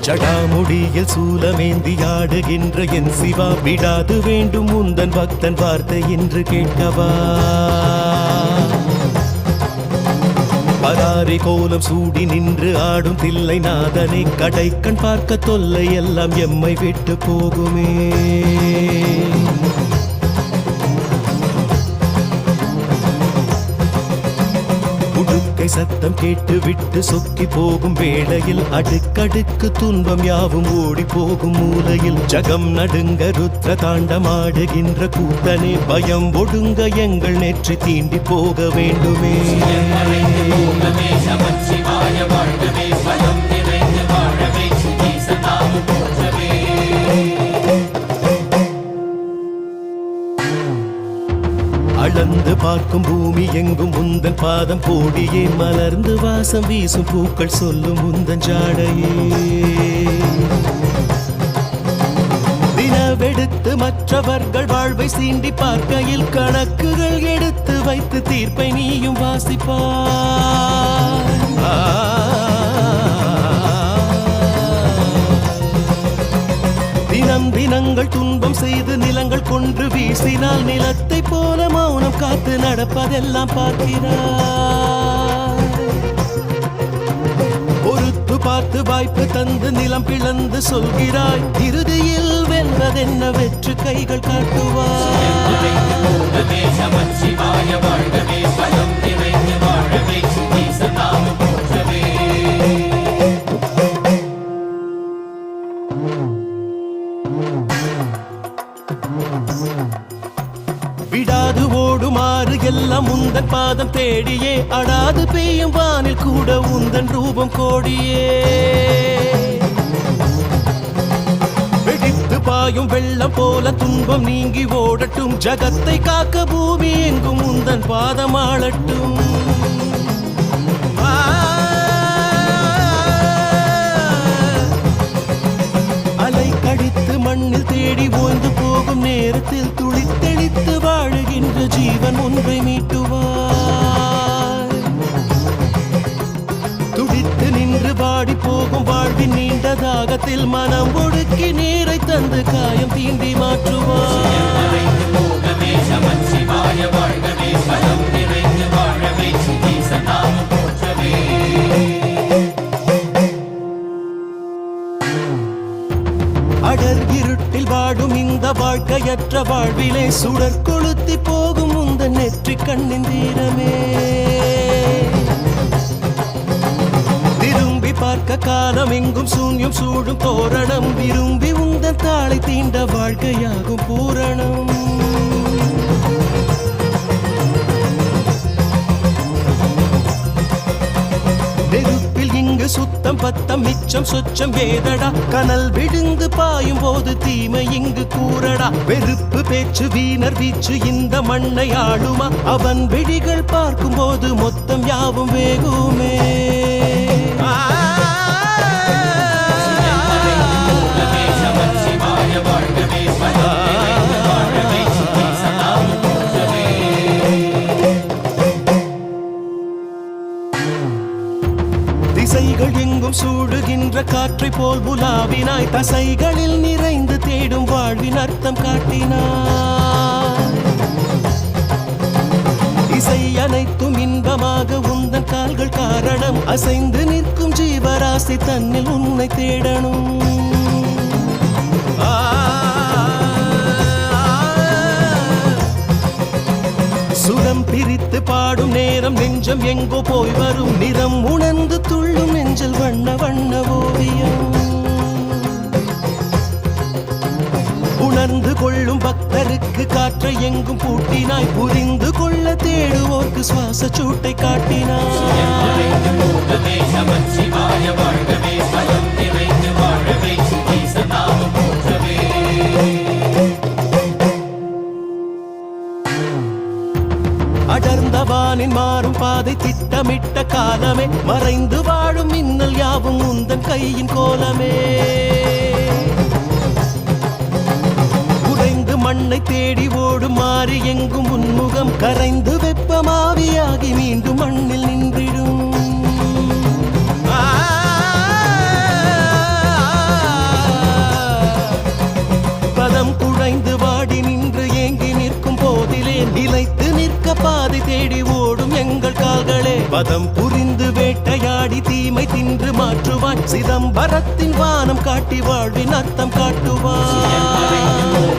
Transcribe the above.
ஜடாமுடியில் சூலமேந்தி ஆடுகின்ற என் சிவா விடாது வேண்டும் உந்தன் பக்தன் வார்த்தை என்று கேட்கவா பராரி கோலம் சூடி நின்று ஆடும் தில்லை நாதனை கடை கண் பார்க்க தொல்லை எல்லாம் எம்மை விட்டு போகுமே உடுக்கை சத்தம் கேட்டு விட்டு சொக்கி போகும் வேளையில் அடுக்கடுக்கு துன்பம் யாவும் ஓடி போகும் மூலையில் ஜகம் நடுங்க ருத்ர தாண்டமாடுகின்ற கூத்தனே பயம் ஒடுங்க எங்கள் நெற்றி தீண்டி போக வேண்டுமே அளந்து பார்க்கும் பூமி எங்கும் உந்தன் பாதம் கோடியே மலர்ந்து வாசம் வீசும் பூக்கள் சொல்லும் உந்தன் ஜாடையே தினவெடுத்து மற்றவர்கள் வாழ்வை சீண்டி பார்க்கையில் கணக்குகள் எடுத்து வைத்து தீர்ப்பை நீயும் வாசிப்பார் தினம் தினங்கள் துன்பம் செய்து நிலங்கள் கொன்று வீசினால் நிலத்தை போல மௌனம் காத்து நடப்பதெல்லாம் பார்க்கிறார் பொறுத்து பார்த்து வாய்ப்பு தந்து நிலம் பிளந்து சொல்கிறாய் இறுதியில் வெல்வதென்ன வெற்று கைகள் காட்டுவார் விடாது ஓடுமாறு எல்லாம் உந்தன் பாதம் தேடியே அடாது பெய்யும் வானில் கூட உந்தன் ரூபம் கோடியே வெடித்து பாயும் வெள்ளம் போல துன்பம் நீங்கி ஓடட்டும் ஜகத்தை காக்க பூமி எங்கும் உந்தன் பாதம் ஆளட்டும் அலை கடித்து மண்ணில் தேடி ஓய்ந்து போகும் நேரத்தில் துளித்தெளித்து வாழுகின்ற ஜீவன் ஒன்றை மீட்டுவார் துடித்து நின்று வாடி போகும் வாழ்வின் நீண்ட தாகத்தில் மனம் ஒடுக்கி நீரை தந்து காயம் தீண்டி மாற்றுவார் அடர் இருட்டில் வாடும் இந்த வாழ்க்கையற்ற வாழ்விலே சுடர் கொளுத்தி போகும் உந்தன் நெற்றி கண்ணின் தீரமே திரும்பி பார்க்க காலம் எங்கும் சூன்யம் சூடும் தோரணம் விரும்பி உந்தன் தாளை தீண்ட வாழ்க்கையாகும் பூரணம் சுத்தம் பத்தம் மிச்சம் சொச்சம் வேதடா கனல் விழுந்து பாயும் போது தீமை இங்கு கூறடா வெறுப்பு பேச்சு வீணர் வீச்சு இந்த மண்ணை ஆளுமா அவன் விழிகள் பார்க்கும் போது மொத்தம் யாவும் வேகுமே திசைகள் எங்கும் சூடுகின்ற காற்றை போல் புலாவினாய் தசைகளில் நிறைந்து தேடும் வாழ்வின் அர்த்தம் காட்டினாய் இசை அனைத்தும் இன்பமாக உந்தன் கால்கள் காரணம் அசைந்து நிற்கும் ஜீவராசி தன்னில் உன்னை தேடணும் சுரம் பிரித்து பாடும் நேரம் நெஞ்சம் எங்கோ போய் வரும் நிறம் உணர்ந்து துள்ளும் நெஞ்சில் வண்ண வண்ண ஓவியம் உணர்ந்து கொள்ளும் பக்தருக்கு காற்றை எங்கும் பூட்டினாய் புரிந்து கொள்ள தேடுவோர்க்கு சுவாச சூட்டை காட்டினாய் அடர்ந்த வானின் மாறும் பாதை திட்டமிட்ட காலமே மறைந்து வாழும் மின்னல் யாவும் உந்தன் கையின் கோலமே உடைந்து மண்ணை தேடி ஓடும் மாறி எங்கும் உன்முகம் கரைந்து வெப்பமாவியாகி மீண்டும் மண்ணில் நின்றிடும் பாதை தேடி ஓடும் எங்கள் கால்களே பதம் புரிந்து வேட்டையாடி தீமை தின்று மாற்றுவான் சிதம்பரத்தின் வானம் காட்டி வாழ்வின் அர்த்தம் காட்டுவான்